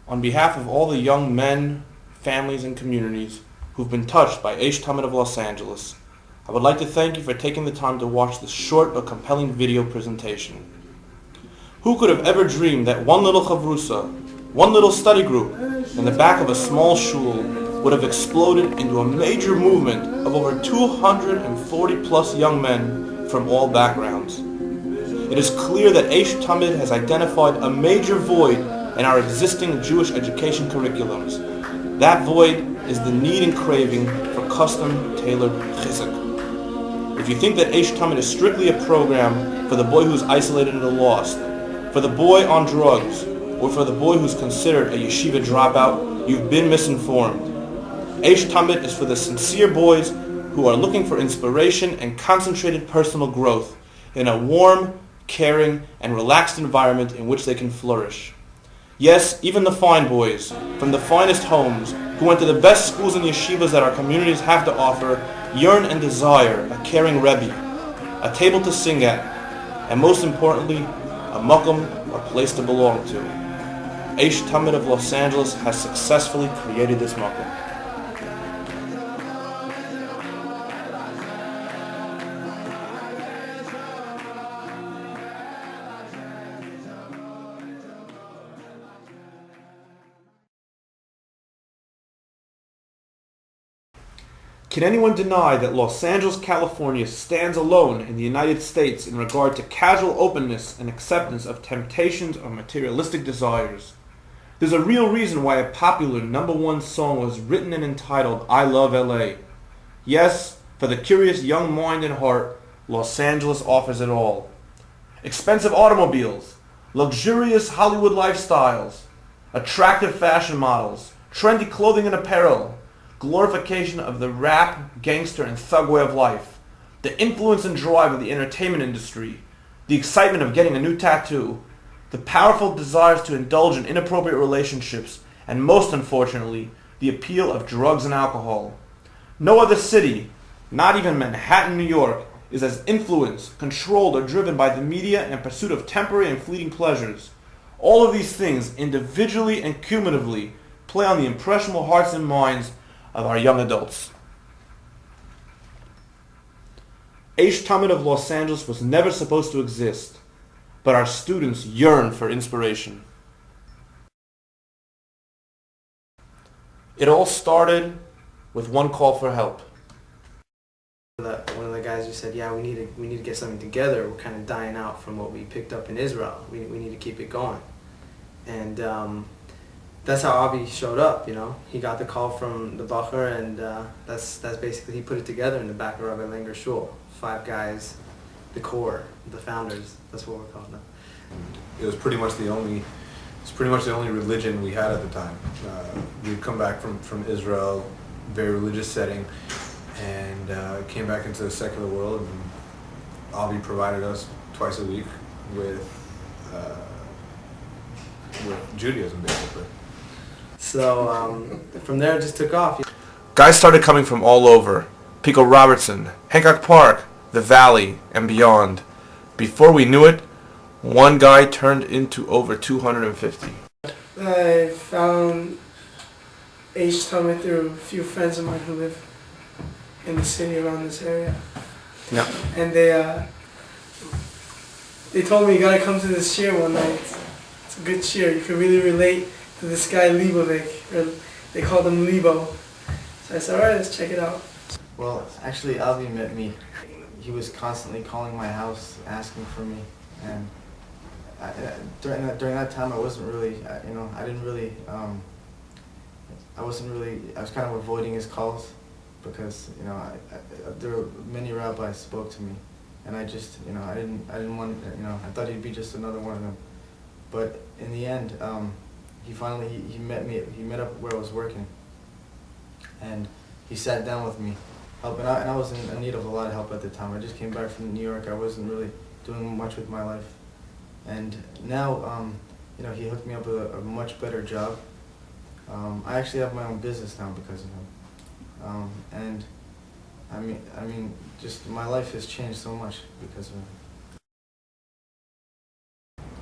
On behalf of all the young men, families, and communities who've been touched by Aish Tamid of Los Angeles, I would like to thank you for taking the time to watch this short but compelling video presentation. Who could have ever dreamed that one little chavrusa, one little study group, in the back of a small shul would have exploded into a major movement of over 240 plus young men from all backgrounds. It is clear that Aish Tamid has identified a major void in our existing Jewish education curriculums. That void is the need and craving for custom-tailored chizuk. If you think that Aish Tamid is strictly a program for the boy who's isolated and lost, for the boy on drugs, or for the boy who's considered a yeshiva dropout, you've been misinformed. Aish Tamid is for the sincere boys who are looking for inspiration and concentrated personal growth in a warm, caring, and relaxed environment in which they can flourish. Yes, even the fine boys, from the finest homes, who went to the best schools and yeshivas that our communities have to offer, yearn and desire a caring Rebbe, a table to sing at, and most importantly, a makom, a place to belong to. Aish Tamid of Los Angeles has successfully created this makom. Can anyone deny that Los Angeles, California stands alone in the United States in regard to casual openness and acceptance of temptations or materialistic desires? There's a real reason why a popular #1 song was written and entitled I Love LA. Yes, for the curious young mind and heart, Los Angeles offers it all. Expensive automobiles, luxurious Hollywood lifestyles, attractive fashion models, trendy clothing and apparel, glorification of the rap, gangster, and thug way of life, the influence and drive of the entertainment industry, the excitement of getting a new tattoo, the powerful desires to indulge in inappropriate relationships, and most unfortunately, the appeal of drugs and alcohol. No other city, not even Manhattan, New York, is as influenced, controlled, or driven by the media and pursuit of temporary and fleeting pleasures. All of these things, individually and cumulatively, play on the impressionable hearts and minds of our young adults. Aish Tamid of Los Angeles was never supposed to exist, but our students yearn for inspiration. It all started with one call for help. One of the guys just said, "Yeah, we need to get something together. We're kind of dying out from what we picked up in Israel. We need to keep it going." And that's how Avi showed up. You know, he got the call from the Bacher, and that's basically, he put it together in the back of Rabbi Langer Shul. 5 guys, the core, the founders. That's what we're called now. It was pretty much the only religion we had at the time. We'd come back from Israel, very religious setting, and came back into the secular world, and Avi provided us twice a week with Judaism, basically. So from there it just took off. Guys started coming from all over. Pico Robertson, Hancock Park, the Valley, and beyond. Before we knew it, one guy turned into over 250. I found Aish Tamid through a few friends of mine who live in the city around this area. Yeah. And they told me you gotta come to this shir one night. It's a good shir. You can really relate to this guy Libovic, or they called him Libo. So I said, alright, let's check it out. Well, actually, Avi met me. He was constantly calling my house, asking for me, and during that time, I wasn't really, I was kind of avoiding his calls because, there were many rabbis spoke to me, and I just, I didn't want, I thought he'd be just another one of them. But in the end, he met up where I was working, and he sat down with me, helping out, and I was in need of a lot of help at the time. I just came back from New York. I wasn't really doing much with my life. And now, he hooked me up with a much better job. I actually have my own business now because of him. And I mean, just my life has changed so much because of him.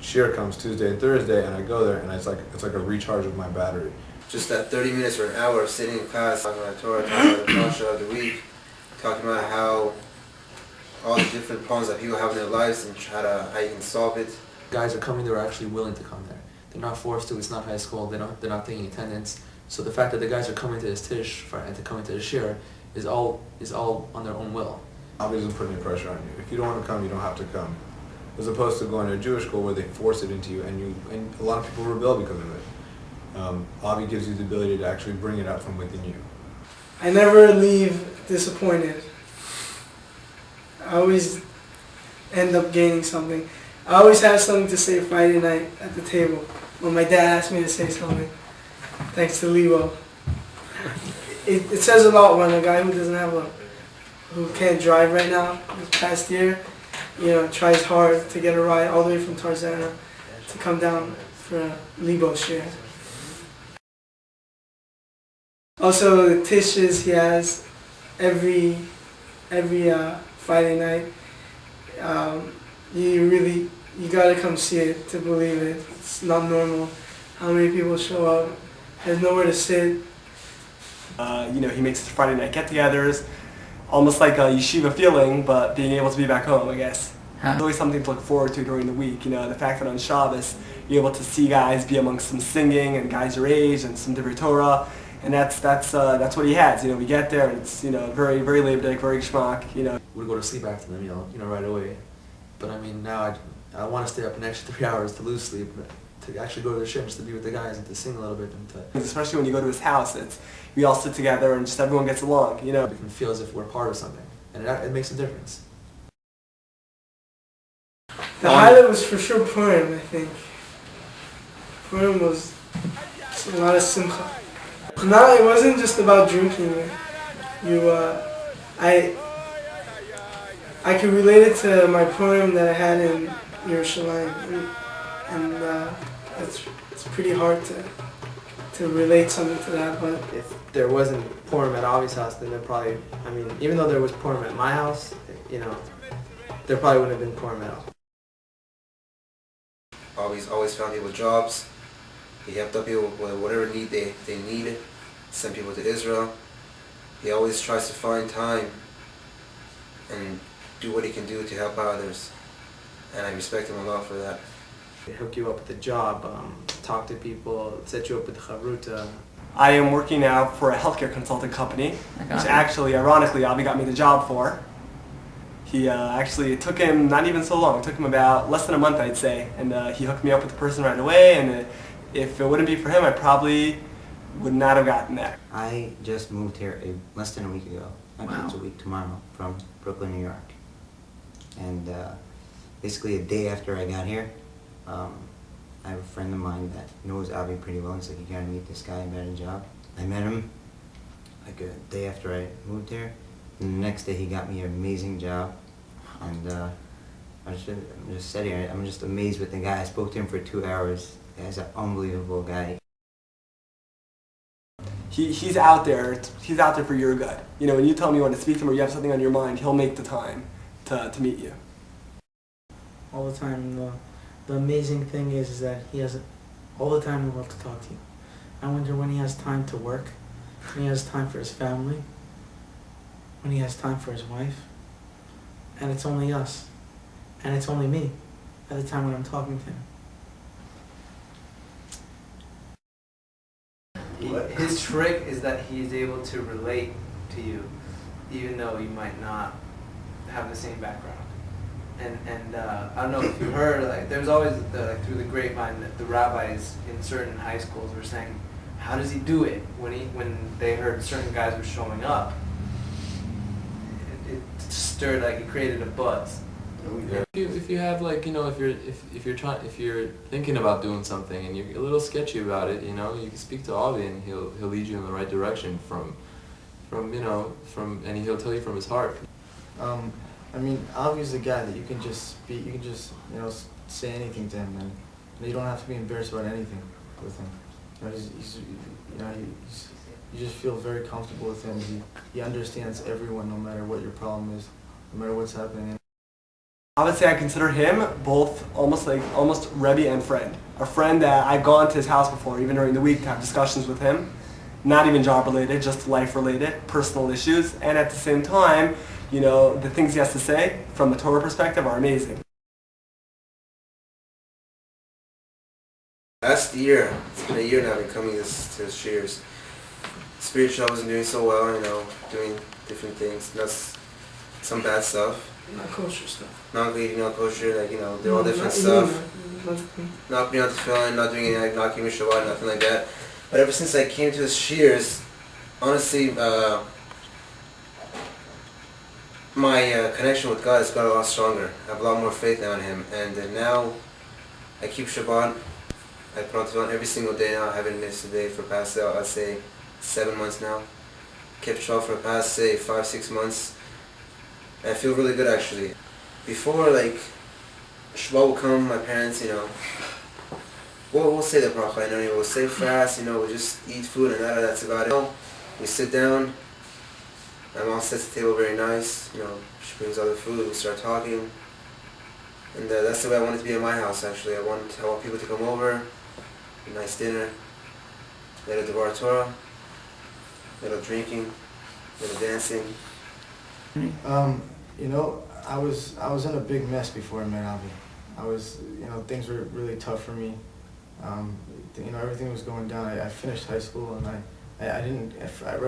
Shir comes Tuesday and Thursday, and I go there, and it's like a recharge of my battery. Just that 30 minutes or an hour of sitting in class, talking about Torah, talking about the Pasha of the week, talking about how all the different problems that people have in their lives and how you can solve it. Guys are coming there are actually willing to come there. They're not forced to. It's not high school. They're not taking attendance. So the fact that the guys are coming to this tish and to coming to the shir is all on their own will. Avi doesn't put any pressure on you. If you don't want to come, you don't have to come. As opposed to going to a Jewish school where they force it into you, and a lot of people rebel because of it. Avi gives you the ability to actually bring it out from within you. I never leave disappointed. I always end up gaining something. I always have something to say Friday night at the table when my dad asks me to say something. Thanks to Lebo. It says a lot when a guy who can't drive right now, this past year, tries hard to get a ride all the way from Tarzana to come down for a Lebo share. Also, the tishes he has every Friday night. You gotta come see it to believe it. It's not normal how many people show up. There's nowhere to sit. He makes his Friday night get-togethers, almost like a yeshiva feeling, but being able to be back home, I guess. It's always something to look forward to during the week. The fact that on Shabbos you're able to see guys be amongst some singing and guys your age and some Divrei Torah, and that's what he has. We get there and it's very very leibdik, very geschmack. We'd go to sleep after them, right away. But now I want to stay up an extra 3 hours to lose sleep, but to actually go to the ship just to be with the guys and to sing a little bit and especially when you go to his house, we all sit together and just everyone gets along. We can feel as if we're part of something, and it makes a difference. The highlight was for sure Purim, I think. Purim was a lot of simcha. No, it wasn't just about drinking. I could relate it to my Purim that I had in Yerushalayim, and it's pretty hard to relate something to that. But if there wasn't Purim at Avi's house, then there probably, even though there was Purim at my house, there probably wouldn't have been Purim at all. Always found people jobs. He helped out people with whatever need they needed. Sent people to Israel. He always tries to find time and do what he can do to help others. And I respect him a lot for that. They hook you up with a job, talk to people, set you up with chavruta. I am working now for a healthcare consulting company, which actually, ironically, Avi got me the job for. It took him not even so long. It took him about less than a month, I'd say, and he hooked me up with the person right away. And if it wouldn't be for him, I probably would not have gotten there. I just moved here less than a week ago. Actually, it's a week tomorrow from Brooklyn, New York. And basically a day after I got here, I have a friend of mine that knows Avi pretty well. He's like, you gotta meet this guy about a job. I met him like a day after I moved here. And the next day he got me an amazing job. And I'm just sitting here, I'm just amazed with the guy. I spoke to him for 2 hours. The guy's an unbelievable guy. He's out there. He's out there for your good. When you tell him you want to speak to him or you have something on your mind, he'll make the time to meet you. All the time. The amazing thing is that he has all the time in the world to talk to you. I wonder when he has time to work, when he has time for his family, when he has time for his wife, and it's only us, and it's only me at the time when I'm talking to him. His trick is that he is able to relate to you, even though you might not have the same background. And I don't know if you heard, there's always, through the grapevine, that the rabbis in certain high schools were saying, how does he do it? When they heard certain guys were showing up, it stirred, it created a buzz. If you have if you're thinking about doing something and you're a little sketchy about it, you can speak to Avi and he'll lead you in the right direction and he'll tell you from his heart. Avi's the guy that you can just say anything to him, and you don't have to be embarrassed about anything with him. You just feel very comfortable with him. He understands everyone, no matter what your problem is, no matter what's happening. I would say I consider him both almost Rebbe and friend. A friend that I've gone to his house before, even during the week, to have discussions with him. Not even job related, just life related, personal issues. And at the same time, you know, the things he has to say from a Torah perspective are amazing. Last year, it's been a year now I've been coming to his shares. Spiritual, I wasn't doing so well, you know, doing different things. That's some bad stuff. Not kosher stuff. Not eating, not kosher, like, you know, they're all different stuff. Not being on the tefillin, not doing anything, not keeping Shabbat, nothing like that. But ever since I came to his shears, honestly, my connection with God has got a lot stronger. I have a lot more faith now in Him. And now I keep Shabbat. I put on tefillin every single day now. I haven't missed a day for the past, I'd say, 7 months now. Kept Shabbat for the past, say, 5-6 months. And I feel really good, actually. Before, like, Shabbat will come, my parents, you know, we'll say the bracha, you know, we'll say fast, you know, we'll just eat food and that's about it. We sit down, my mom sets the table very nice, you know, she brings all the food, we start talking. And that's the way I want it to be in my house, actually. I want people to come over, a nice dinner, little Devar Torah, little drinking, little dancing. You know, I was in a big mess before I met Avi. You know, things were really tough for me. You know, everything was going down. I finished high school and right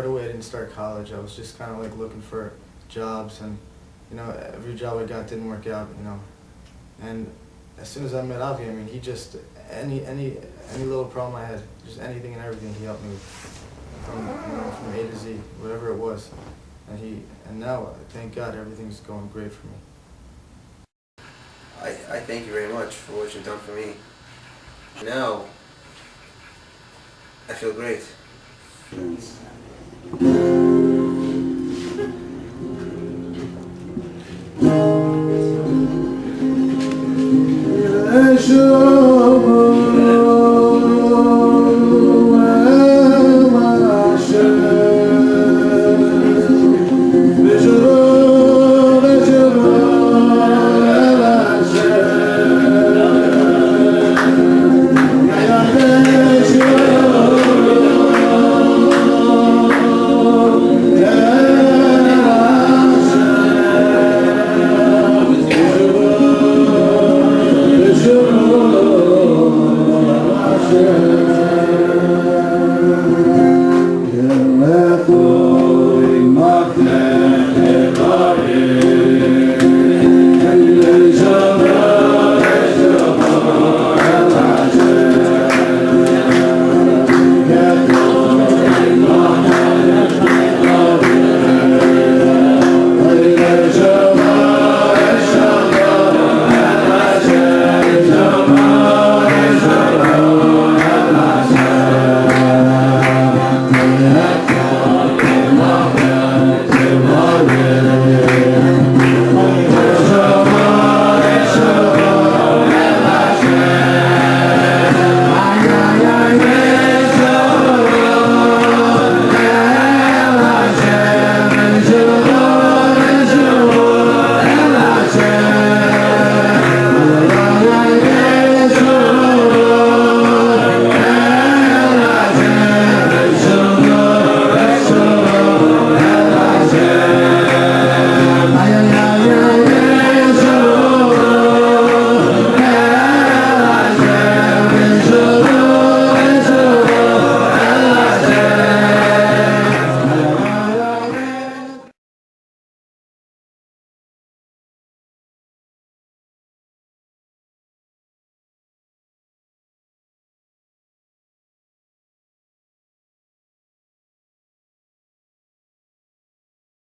away I didn't start college. I was just kind of like looking for jobs, and you know, every job I got didn't work out. You know, and as soon as I met Avi, I mean, he just any little problem I had, just anything and everything, he helped me with, from A to Z, whatever it was. And now, thank God, everything's going great for me. I thank you very much for what you've done for me. Now, I feel great. Aish.